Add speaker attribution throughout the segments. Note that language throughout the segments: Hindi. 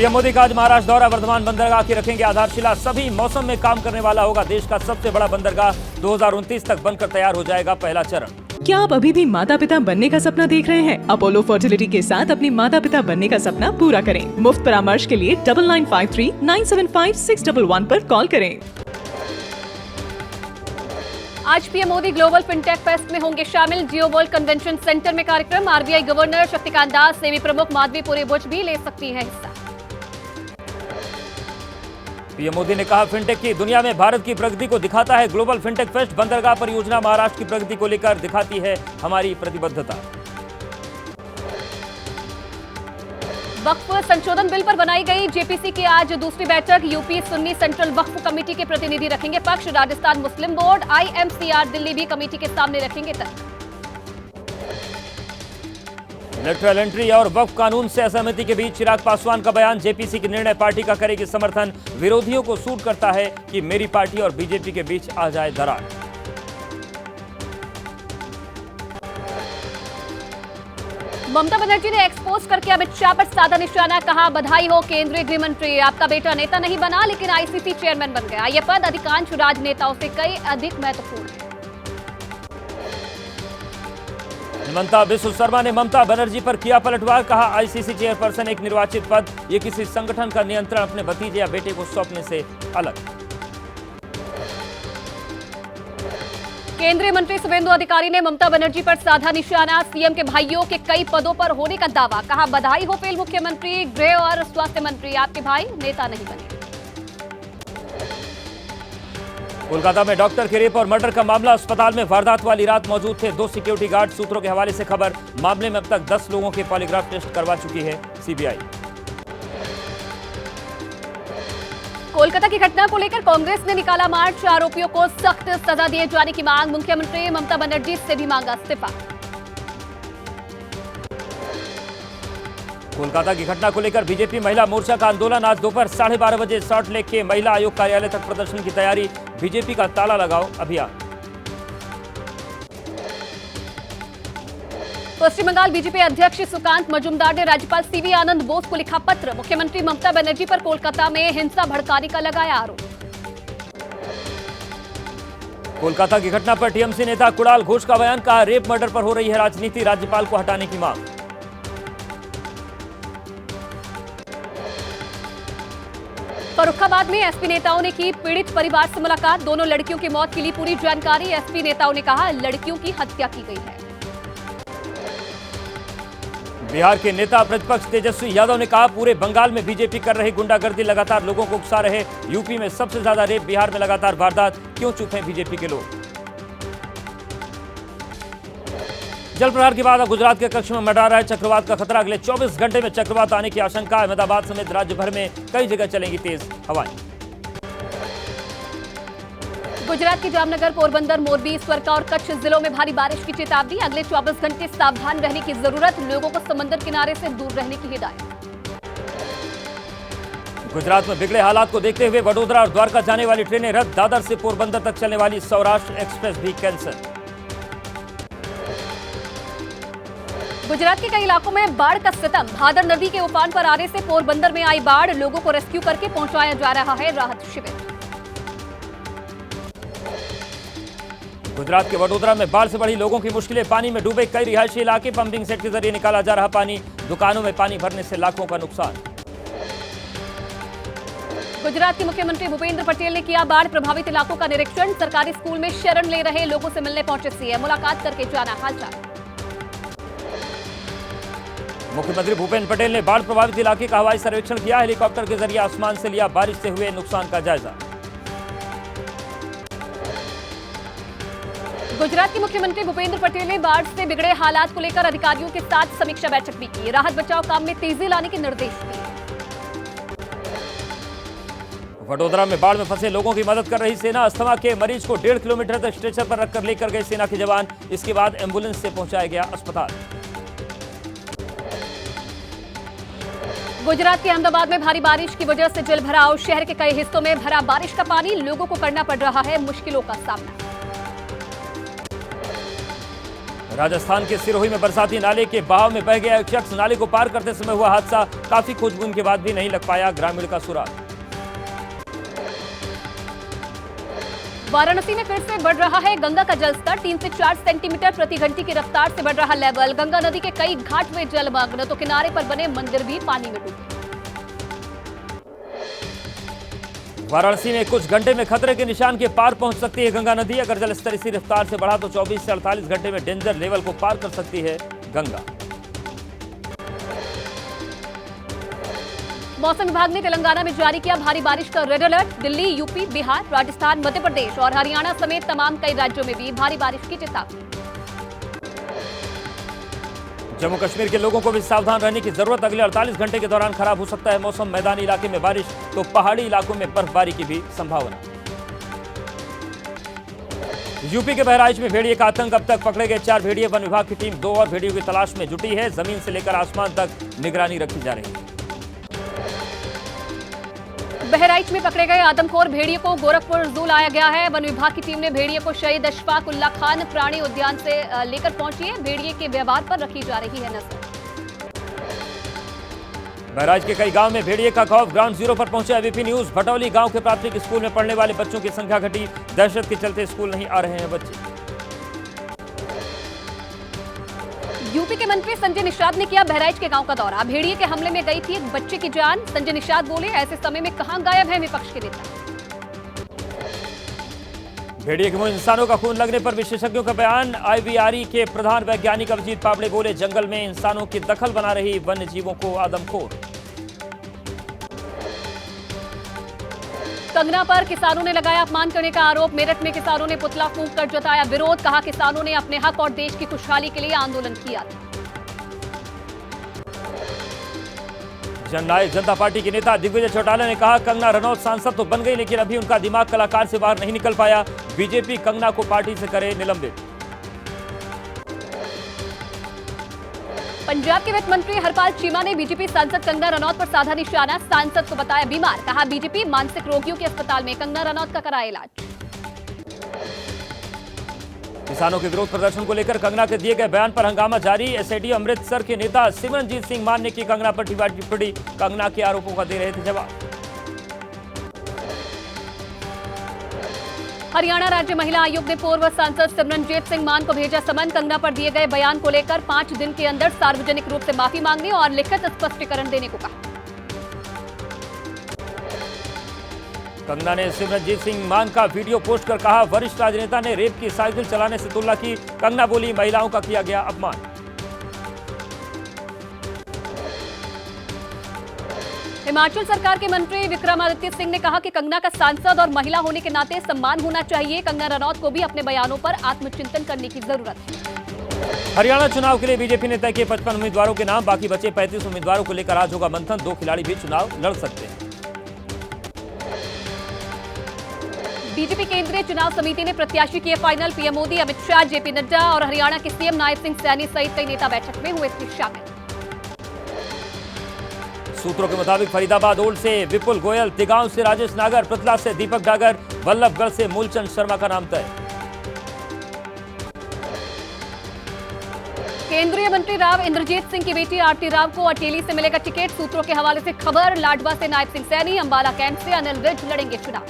Speaker 1: पीएम मोदी का आज महाराष्ट्र दौरा, वर्धमान बंदरगाह की रखेंगे आधारशिला। सभी मौसम में काम करने वाला होगा देश का सबसे बड़ा बंदरगाह। 2029 तक बनकर तैयार हो जाएगा पहला चरण।
Speaker 2: क्या आप अभी भी माता पिता बनने का सपना देख रहे हैं? अपोलो फर्टिलिटी के साथ अपने माता पिता बनने का सपना पूरा करें। मुफ्त परामर्श के लिए 9953-975-611 पर कॉल करें।
Speaker 3: आज PM Modi global fintech fest में होंगे शामिल। जियो वर्ल्ड कन्वेंशन सेंटर में कार्यक्रम। आरबीआई गवर्नर शक्तिकांत दास, सेबी प्रमुख माधवी पुरी बुच भी ले सकती है हिस्सा।
Speaker 1: पीएम मोदी ने कहा, फिनटेक की दुनिया में भारत की प्रगति को दिखाता है ग्लोबल फिनटेक फेस्ट। बंदरगाह परियोजना महाराष्ट्र की प्रगति को लेकर दिखाती है हमारी प्रतिबद्धता।
Speaker 3: वक्फ संशोधन बिल पर बनाई गई जेपीसी की आज दूसरी बैठक। यूपी सुन्नी सेंट्रल वक्फ कमेटी के प्रतिनिधि रखेंगे पक्ष। राजस्थान मुस्लिम बोर्ड, आईएमसीआर दिल्ली भी कमेटी के सामने रखेंगे तर्क।
Speaker 1: इलेक्ट्रल एंट्री और वक्फ कानून से असहमति के बीच चिराग पासवान का बयान। जेपीसी के निर्णय पार्टी का करेगी समर्थन। विरोधियों को सूट करता है कि मेरी पार्टी और बीजेपी के बीच आ जाए दरार।
Speaker 3: ममता बनर्जी ने एक्सपोज करके अमित शाह पर साधा निशाना। कहा, बधाई हो केंद्रीय गृह मंत्री, आपका बेटा नेता नहीं बना लेकिन आईसीसी चेयरमैन बन गया। यह पद अधिकांश राजनेताओं से कई अधिक महत्वपूर्ण है।
Speaker 1: हिमंता बिस्व शर्मा ने ममता बनर्जी पर किया पलटवार। कहा, आईसीसी चेयरपर्सन एक निर्वाचित पद, ये किसी संगठन का नियंत्रण अपने भतीजे या बेटे को सौंपने से अलग।
Speaker 3: केंद्रीय मंत्री शुभेंदु अधिकारी ने ममता बनर्जी पर साधा निशाना। सीएम के भाइयों के कई पदों पर होने का दावा। कहा, बधाई हो फेल मुख्यमंत्री, गृह और स्वास्थ्य मंत्री, आपके भाई नेता नहीं बने।
Speaker 1: कोलकाता में डॉक्टर के रेप और मर्डर का मामला। अस्पताल में वारदात वाली रात मौजूद थे 2 सिक्योरिटी गार्ड। सूत्रों के हवाले से खबर, मामले में अब तक 10 लोगों के पॉलीग्राफ टेस्ट करवा चुकी है सीबीआई।
Speaker 3: कोलकाता की घटना को लेकर कांग्रेस ने निकाला मार्च। आरोपियों को सख्त सजा दिए जाने की मांग। मुख्यमंत्री ममता बनर्जी से भी मांगा इस्तीफा।
Speaker 1: कोलकाता की घटना को लेकर बीजेपी महिला मोर्चा का आंदोलन। आज दोपहर 12:30 बजे सॉल्ट लेक के महिला आयोग कार्यालय तक प्रदर्शन की तैयारी। बीजेपी का ताला लगाओ अभियान।
Speaker 3: पश्चिम बंगाल बीजेपी अध्यक्ष सुकांत मजूमदार ने राज्यपाल सीवी आनंद बोस को लिखा पत्र। मुख्यमंत्री ममता बनर्जी पर कोलकाता में हिंसा भड़काने का लगाया आरोप।
Speaker 1: कोलकाता की घटना पर टीएमसी नेता कुणाल घोष का बयान। कहा, रेप मर्डर पर हो रही है राजनीति, राज्यपाल को हटाने की मांग।
Speaker 3: फर्रुखाबाद में एसपी नेताओं ने की पीड़ित परिवार से मुलाकात। दोनों लड़कियों की मौत की ली पूरी जानकारी। एसपी नेताओं ने कहा, लड़कियों की हत्या की गई है।
Speaker 1: बिहार के नेता प्रतिपक्ष तेजस्वी यादव ने कहा, पूरे बंगाल में बीजेपी कर रही गुंडागर्दी लगातार लोगों को उकसा रहे। यूपी में सबसे ज्यादा रेप, बिहार में लगातार वारदात, क्यों चुप हैं बीजेपी के लोग। जल प्रहार के बाद अब गुजरात के कच्छ में मंडरा रहा है चक्रवात का खतरा। अगले 24 घंटे में चक्रवात आने की आशंका। अहमदाबाद समेत राज्य भर में कई जगह चलेंगी तेज हवाएं।
Speaker 3: गुजरात के जामनगर, पोरबंदर, मोरबी, स्वर्का और कच्छ जिलों में भारी बारिश की चेतावनी। अगले 24 घंटे सावधान रहने की जरूरत। लोगों को समंदर किनारे से दूर रहने की हिदायत। गुजरात में बिगड़े हालात को देखते हुए वडोदरा और द्वारका जाने वाली ट्रेनें रद्द। दादर से पोरबंदर तक चलने वाली सौराष्ट्र एक्सप्रेस भी कैंसिल। गुजरात के कई इलाकों में बाढ़ का सितम। भादर नदी के उफान पर आने से पोरबंदर में आई बाढ़। लोगों को रेस्क्यू करके पहुंचाया जा रहा है राहत शिविर। गुजरात के वडोदरा में बाढ़ से बढ़ी लोगों की मुश्किलें। पानी में डूबे कई रिहायशी इलाके। पंपिंग सेट के जरिए निकाला जा रहा पानी। दुकानों में पानी भरने से लाखों का नुकसान। गुजरात के मुख्यमंत्री भूपेंद्र पटेल ने किया बाढ़ प्रभावित इलाकों का निरीक्षण। सरकारी स्कूल में शरण ले रहे लोगों से मिलने पहुंचे सीएम। मुलाकात करके जाना हालचाल। मुख्यमंत्री भूपेंद्र पटेल ने बाढ़ प्रभावित इलाके का हवाई सर्वेक्षण किया। हेलीकॉप्टर के जरिए आसमान से लिया बारिश से हुए नुकसान का जायजा। गुजरात के मुख्यमंत्री भूपेंद्र पटेल ने बाढ़ से बिगड़े हालात को लेकर अधिकारियों के साथ समीक्षा बैठक भी की। राहत बचाव काम में तेजी लाने के निर्देश दिए। वडोदरा में बाढ़ में फंसे लोगों की मदद कर रही सेना। अस्थमा के मरीज को 1.5 किलोमीटर तक स्ट्रेचर पर रखकर लेकर गए सेना के जवान। इसके बाद एम्बुलेंस से पहुंचाया गया अस्पताल। गुजरात के अहमदाबाद में भारी बारिश की वजह से जलभराव। शहर के कई हिस्सों में भरा बारिश का पानी। लोगों को करना पड़ रहा है मुश्किलों का सामना।
Speaker 1: राजस्थान के सिरोही में बरसाती नाले के बहाव में बह गया एक शख्स। नाले को पार करते समय हुआ हादसा। काफी खोजबीन के बाद भी नहीं लग पाया ग्रामीण का सुराग।
Speaker 3: वाराणसी में फिर से बढ़ रहा है गंगा का जलस्तर। 3 से 4 सेंटीमीटर प्रति घंटे की रफ्तार से बढ़ रहा लेवल। गंगा नदी के कई घाट में जलमग्न, तो किनारे पर बने मंदिर भी पानी में डूबे।
Speaker 1: वाराणसी में कुछ घंटे में खतरे के निशान के पार पहुंच सकती है गंगा नदी। अगर जलस्तर इसी रफ्तार से बढ़ा तो 24 से 48 घंटे में डेंजर लेवल को पार कर सकती है गंगा।
Speaker 3: मौसम विभाग ने तेलंगाना में जारी किया भारी बारिश का रेड अलर्ट। दिल्ली, यूपी, बिहार, राजस्थान, मध्य प्रदेश और हरियाणा समेत तमाम कई राज्यों में भी भारी बारिश की चेतावनी।
Speaker 1: जम्मू कश्मीर के लोगों को भी सावधान रहने की जरूरत। अगले 48 घंटे के दौरान खराब हो सकता है मौसम। मैदानी इलाके में बारिश तो पहाड़ी इलाकों में बर्फबारी की भी संभावना। यूपी के बहराइच में भेड़िए का आतंक। अब तक पकड़े गए 4 भेड़िए। वन विभाग की टीम 2 और भेड़ियों की तलाश में जुटी है। जमीन से लेकर आसमान तक निगरानी रखी जा रही है।
Speaker 3: बहराइच में पकड़े गए आदमखोर भेड़िए को गोरखपुर जू लाया गया है। वन विभाग की टीम ने भेड़िए को शहीद अशफाक उल्ला खान प्राणी उद्यान से लेकर पहुंची है। भेड़िए के व्यवहार पर रखी जा रही है नजर।
Speaker 1: बहराइच के कई गांव में भेड़िए का खौफ। ग्राउंड जीरो पर पहुंचे एबीपी न्यूज। भटौली गांव के प्राथमिक स्कूल में पढ़ने वाले बच्चों की संख्या घटी। दहशत के चलते स्कूल नहीं आ रहे हैं बच्चे।
Speaker 3: यूपी के मंत्री संजय निषाद ने किया बहराइच के गांव का दौरा। भेड़िए के हमले में गई थी एक बच्चे की जान। संजय निषाद बोले, ऐसे समय में कहां गायब है विपक्ष के नेता।
Speaker 1: भेड़िए के मुंह इंसानों का खून लगने पर विशेषज्ञों का बयान। आईवीआरई के प्रधान वैज्ञानिक अभिजीत पाबड़े बोले, जंगल में इंसानों की दखल बना रही वन्य जीवों को आदमखोर।
Speaker 3: कंगना पर किसानों ने लगाया अपमान करने का आरोप। मेरठ में किसानों ने पुतला फूंक कर जताया विरोध। कहा, किसानों ने अपने हक और देश की खुशहाली के लिए आंदोलन किया था।
Speaker 1: जननायक जनता पार्टी के नेता दिग्विजय चौटाला ने कहा, कंगना रनौत सांसद तो बन गई लेकिन अभी उनका दिमाग कलाकार से बाहर नहीं निकल पाया। बीजेपी कंगना को पार्टी से करे निलंबित।
Speaker 3: पंजाब के वित्त मंत्री हरपाल चीमा ने बीजेपी सांसद कंगना रनौत पर साधा निशाना। सांसद को बताया बीमार। कहा, बीजेपी मानसिक रोगियों के अस्पताल में कंगना रनौत का कराया इलाज।
Speaker 1: किसानों के विरोध प्रदर्शन को लेकर कंगना के दिए गए बयान पर हंगामा जारी। एसएडी अमृतसर के नेता सिमरनजीत सिंह मान ने की कंगना पर टिप्पणी। कंगना के आरोपों का दे रहे थे जवाब।
Speaker 3: हरियाणा राज्य महिला आयोग ने पूर्व सांसद सिमरनजीत सिंह मान को भेजा समन। कंगना पर दिए गए बयान को लेकर 5 दिन के अंदर सार्वजनिक रूप से माफी मांगने और लिखित स्पष्टीकरण देने को कहा।
Speaker 1: कंगना ने सिमरनजीत सिंह मान का वीडियो पोस्ट कर कहा, वरिष्ठ राजनेता ने रेप की साइकिल चलाने से तुलना की। कंगना बोली, महिलाओं का किया गया अपमान।
Speaker 3: हिमाचल सरकार के मंत्री विक्रमादित्य सिंह ने कहा कि कंगना का सांसद और महिला होने के नाते सम्मान होना चाहिए। कंगना रनौत को भी अपने बयानों पर आत्मचिंतन करने की जरूरत है।
Speaker 1: हरियाणा चुनाव के लिए बीजेपी ने तय किए 55 उम्मीदवारों के नाम। बाकी बचे 35 उम्मीदवारों को लेकर आज होगा मंथन। 2 खिलाड़ी भी चुनाव लड़ सकते हैं।
Speaker 3: बीजेपी केंद्रीय चुनाव समिति ने प्रत्याशी किए final. PM Modi, Amit Shah, JP Nadda और हरियाणा के सीएम नायब सिंह सैनी सहित कई नेता बैठक में हुए थे शामिल।
Speaker 1: सूत्रों के मुताबिक फरीदाबाद ओल्ड से विपुल गोयल, तिगांव से राजेश नागर, पृथला से दीपक डागर, वल्लभगढ़ से मूलचंद शर्मा का नाम तय। केंद्रीय मंत्री राव इंद्रजीत सिंह की बेटी आरती राव को अटेली से मिलेगा टिकट। सूत्रों के हवाले से खबर। लाडवा से नायब सिंह सैनी, अंबाला कैंट से अनिल विज लड़ेंगे चुनाव।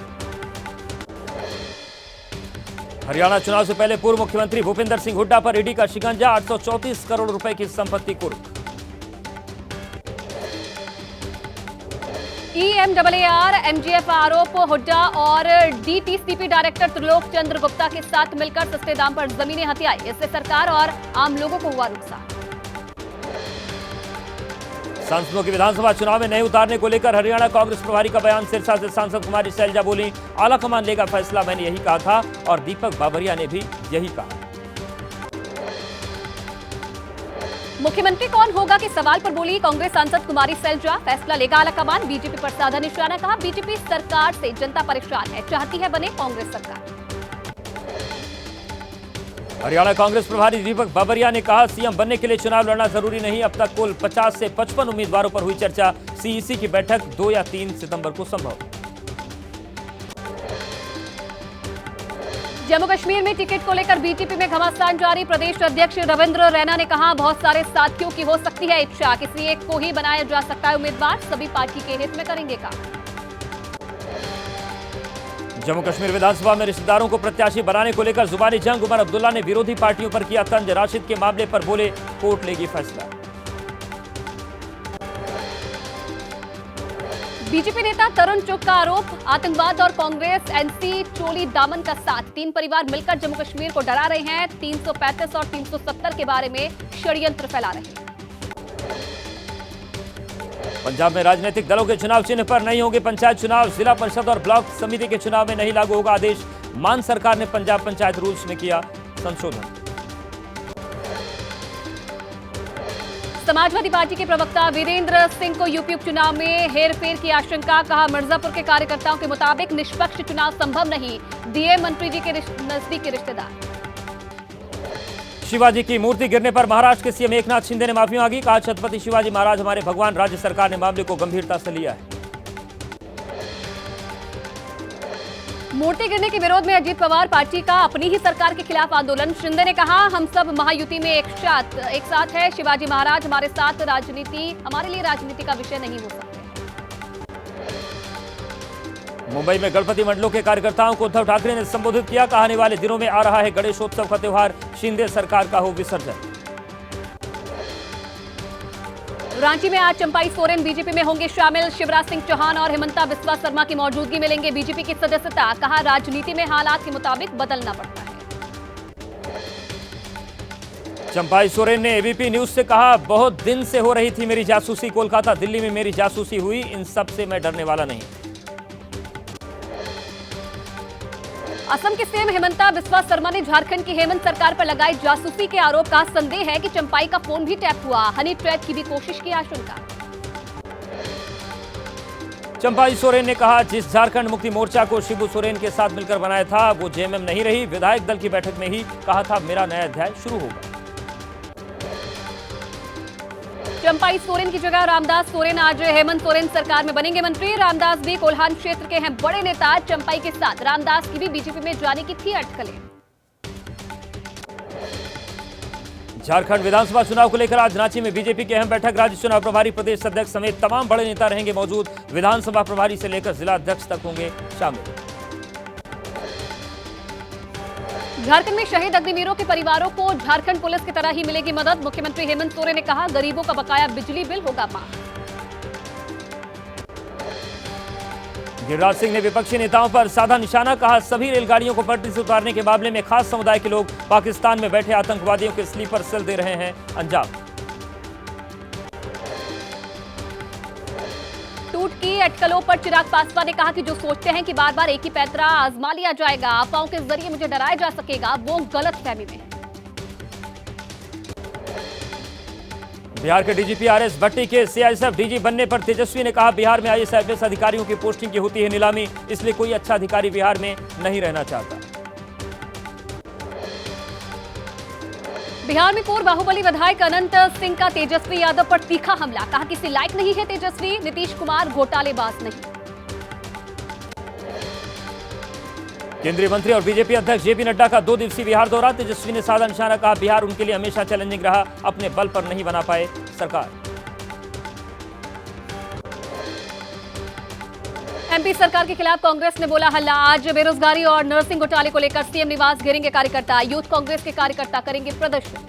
Speaker 1: हरियाणा चुनाव से पहले पूर्व मुख्यमंत्री भूपिंदर सिंह हुड्डा पर ईडी का शिकंजा। 834 करोड़ रुपए की संपत्ति कुर्क। EMAAR MGF आरोप। हुड्डा और DTCP डायरेक्टर त्रिलोक चंद्र गुप्ता के साथ मिलकर सस्ते दाम पर जमीनें हथियाई। इससे सरकार और आम लोगों को हुआ नुकसान। सांसदों की विधानसभा चुनाव में नहीं उतारने को लेकर हरियाणा कांग्रेस प्रभारी का बयान। सिरसा से सांसद कुमारी शैलजा बोली, आलाकमान लेगा फैसला, मैंने यही कहा था। और दीपक बाबरिया ने भी यही कहा। मुख्यमंत्री कौन होगा के सवाल पर बोली कांग्रेस सांसद कुमारी शैलजा, फैसला लेगा आलाकमान। बीजेपी पर साधा निशाना। कहा, बीजेपी सरकार से जनता परेशान है, चाहती है बने कांग्रेस सरकार। हरियाणा कांग्रेस प्रभारी दीपक बाबरिया ने कहा, सीएम बनने के लिए चुनाव लड़ना जरूरी नहीं। अब तक कुल 50 से 55 उम्मीदवारों पर हुई चर्चा। सीईसी की बैठक 2 या 3 सितंबर को संभव।
Speaker 3: जम्मू कश्मीर में टिकट को लेकर बीजेपी में घमासान जारी। प्रदेश अध्यक्ष रविंद्र रैना ने कहा, बहुत सारे साथियों की हो सकती है इच्छा, किसी एक को ही बनाया जा सकता है उम्मीदवार, सभी पार्टी के हित में करेंगे काम।
Speaker 1: जम्मू कश्मीर विधानसभा में रिश्तेदारों को प्रत्याशी बनाने को लेकर जुबानी जंग। उमर अब्दुल्ला ने विरोधी पार्टियों पर किया तंज। राशिद के मामले पर बोले, कोर्ट लेगी फैसला।
Speaker 3: बीजेपी नेता तरुण चुग का आरोप, आतंकवाद और कांग्रेस एनसी चोली दामन का साथ। 3 परिवार मिलकर जम्मू कश्मीर को डरा रहे हैं। 335 और 370 के बारे में षड्यंत्र फैला रहे हैं।
Speaker 1: पंजाब में राजनीतिक दलों के चुनाव चिन्ह पर नहीं होंगे पंचायत चुनाव। जिला परिषद और ब्लॉक समिति के चुनाव में नहीं लागू होगा आदेश। मान सरकार ने पंजाब पंचायत रूल्स में किया संशोधन।
Speaker 3: समाजवादी पार्टी के प्रवक्ता वीरेंद्र सिंह को यूपी उपचुनाव में हेरफेर की आशंका। कहा, मिर्जापुर के कार्यकर्ताओं के मुताबिक निष्पक्ष चुनाव संभव नहीं। दिए मंत्री जी के नजदीकी रिश्तेदार।
Speaker 1: शिवाजी की मूर्ति गिरने पर महाराष्ट्र के सीएम एकनाथ शिंदे ने माफी मांगी। कहा, छत्रपति शिवाजी महाराज हमारे भगवान। राज्य सरकार ने मामले को गंभीरता से लिया है।
Speaker 3: मूर्ति गिरने के विरोध में अजीत पवार पार्टी का अपनी ही सरकार के खिलाफ आंदोलन। शिंदे ने कहा, हम सब महायुति में एक साथ है। शिवाजी महाराज हमारे साथ, राजनीति हमारे लिए राजनीति का विषय नहीं हो सकते।
Speaker 1: मुंबई में गणपति मंडलों के कार्यकर्ताओं को उद्धव ठाकरे ने संबोधित किया। कहा, आने वाले दिनों में आ रहा है गणेशोत्सव का त्योहार, शिंदे सरकार का हो विसर्जन।
Speaker 3: रांची में आज चंपाई सोरेन बीजेपी में होंगे शामिल। शिवराज सिंह चौहान और हिमंता बिस्वा शर्मा की मौजूदगी में लेंगे बीजेपी की सदस्यता। कहा, राजनीति में हालात के मुताबिक बदलना पड़ता है।
Speaker 1: चंपाई सोरेन ने एबीपी न्यूज से कहा, बहुत दिन से हो रही थी मेरी जासूसी। कोलकाता दिल्ली में मेरी जासूसी हुई, इन सब से मैं डरने वाला नहीं।
Speaker 3: असम के सीएम हिमंता बिस्वा शर्मा ने झारखंड की हेमंत सरकार पर लगाई जासूसी के आरोप। का संदेह है कि चंपाई का फोन भी टैप हुआ। हनी ट्रैप की भी कोशिश की आशंका।
Speaker 1: चंपाई सोरेन ने कहा, जिस झारखंड मुक्ति मोर्चा को शिबू सोरेन के साथ मिलकर बनाया था वो जेएमएम नहीं रही। विधायक दल की बैठक में ही कहा था मेरा नया अध्याय शुरू होगा।
Speaker 3: चंपाई सोरेन की जगह रामदास सोरेन आज हेमंत सोरेन सरकार में बनेंगे मंत्री। रामदास भी कोल्हान क्षेत्र के हैं बड़े नेता। चंपाई के साथ रामदास की भी बीजेपी में जाने की थी अटकलें।
Speaker 1: झारखंड विधानसभा चुनाव को लेकर आज रांची में बीजेपी की अहम बैठक। राज्य चुनाव प्रभारी, प्रदेश अध्यक्ष समेत तमाम बड़े नेता रहेंगे मौजूद। विधानसभा प्रभारी से लेकर जिला अध्यक्ष तक होंगे शामिल।
Speaker 3: झारखंड में शहीद अग्निवीरों के परिवारों को झारखंड पुलिस की तरह ही मिलेगी मदद। मुख्यमंत्री हेमंत सोरेन ने कहा, गरीबों का बकाया बिजली बिल होगा माफ।
Speaker 1: गिरिराज सिंह ने विपक्षी नेताओं पर साधा निशाना। कहा, सभी रेलगाड़ियों को पटरी से उतारने के मामले में खास समुदाय के लोग पाकिस्तान में बैठे आतंकवादियों के स्लीपर सेल दे रहे हैं अंजाम।
Speaker 3: टूट की अटकलों पर चिराग पासवान ने कहा कि जो सोचते हैं कि बार बार एक ही पैंतरा आजमा लिया जाएगा, अफवाहों के जरिए मुझे डराया जा सकेगा, वो गलत फहमी में है।
Speaker 1: बिहार के डीजीपी आरएस भट्टी के सीआईएसएफ डीजी बनने पर तेजस्वी ने कहा, बिहार में आईएएस अधिकारियों की पोस्टिंग की होती है नीलामी, इसलिए कोई अच्छा अधिकारी बिहार में नहीं रहना चाहता।
Speaker 3: बिहार में पूर्व बाहुबली विधायक अनंत सिंह का तेजस्वी यादव पर तीखा हमला। कहा, किसी लायक नहीं है तेजस्वी, नीतीश कुमार घोटालेबाज नहीं।
Speaker 1: केंद्रीय मंत्री और बीजेपी अध्यक्ष जेपी नड्डा का 2 दिवसीय बिहार दौरा। तेजस्वी ने साधा निशाना। कहा, बिहार उनके लिए हमेशा चैलेंजिंग रहा, अपने बल पर नहीं बना पाए सरकार।
Speaker 3: एमपी सरकार के खिलाफ कांग्रेस ने बोला हल्ला। आज बेरोजगारी और नर्सिंग घोटाले को लेकर सीएम निवास घेरेंगे कार्यकर्ता। यूथ कांग्रेस के कार्यकर्ता करेंगे प्रदर्शन।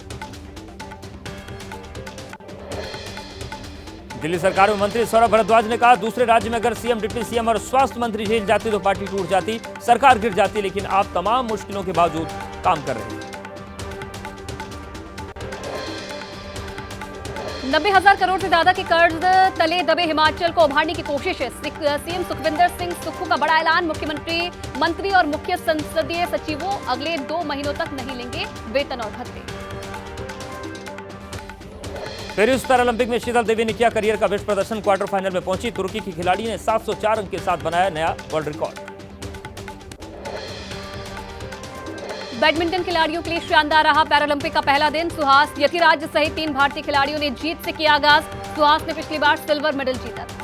Speaker 1: दिल्ली सरकार में मंत्री सौरभ भारद्वाज ने कहा, दूसरे राज्य में अगर सीएम, डिप्टी सीएम और स्वास्थ्य मंत्री जेल जाते तो पार्टी टूट जाती, सरकार गिर जाती, लेकिन आप तमाम मुश्किलों के बावजूद काम कर रहे हैं।
Speaker 3: 90,000 करोड़ से ज्यादा के कर्ज तले दबे हिमाचल को उभारने की कोशिश है। सीएम सुखविंदर सिंह सुक्खू का बड़ा ऐलान। मुख्यमंत्री, मंत्री और मुख्य संसदीय सचिवों अगले 2 महीनों तक नहीं लेंगे वेतन और भत्ते।
Speaker 1: पेरिस पैरालंपिक में शीतल देवी ने किया करियर का बेस्ट प्रदर्शन। क्वार्टर फाइनल में पहुंची तुर्की की खिलाड़ी ने 704 अंक के साथ बनाया नया वर्ल्ड रिकॉर्ड।
Speaker 3: बैडमिंटन खिलाड़ियों के लिए शानदार रहा पैरालंपिक का पहला दिन। सुहास, यतिराज सहित 3 भारतीय खिलाड़ियों ने जीत से किया आगाज। सुहास ने पिछली बार सिल्वर मेडल जीता था।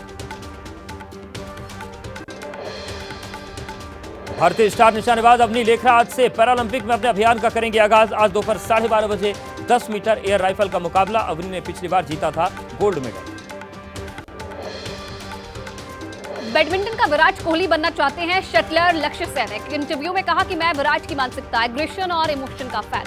Speaker 1: भारतीय स्टार निशानेबाज अवनी लेखरा आज से पैरालंपिक में अपने अभियान का करेंगे आगाज। आज दोपहर 12:30 बजे 10 मीटर एयर राइफल का मुकाबला। अवनी ने पिछली बार जीता था गोल्ड मेडल।
Speaker 3: बैडमिंटन का विराट कोहली बनना चाहते हैं शटलर लक्ष्य सेन। एक इंटरव्यू में कहा कि मैं विराट की मानसिकता, एग्रेशन और इमोशन का फैन।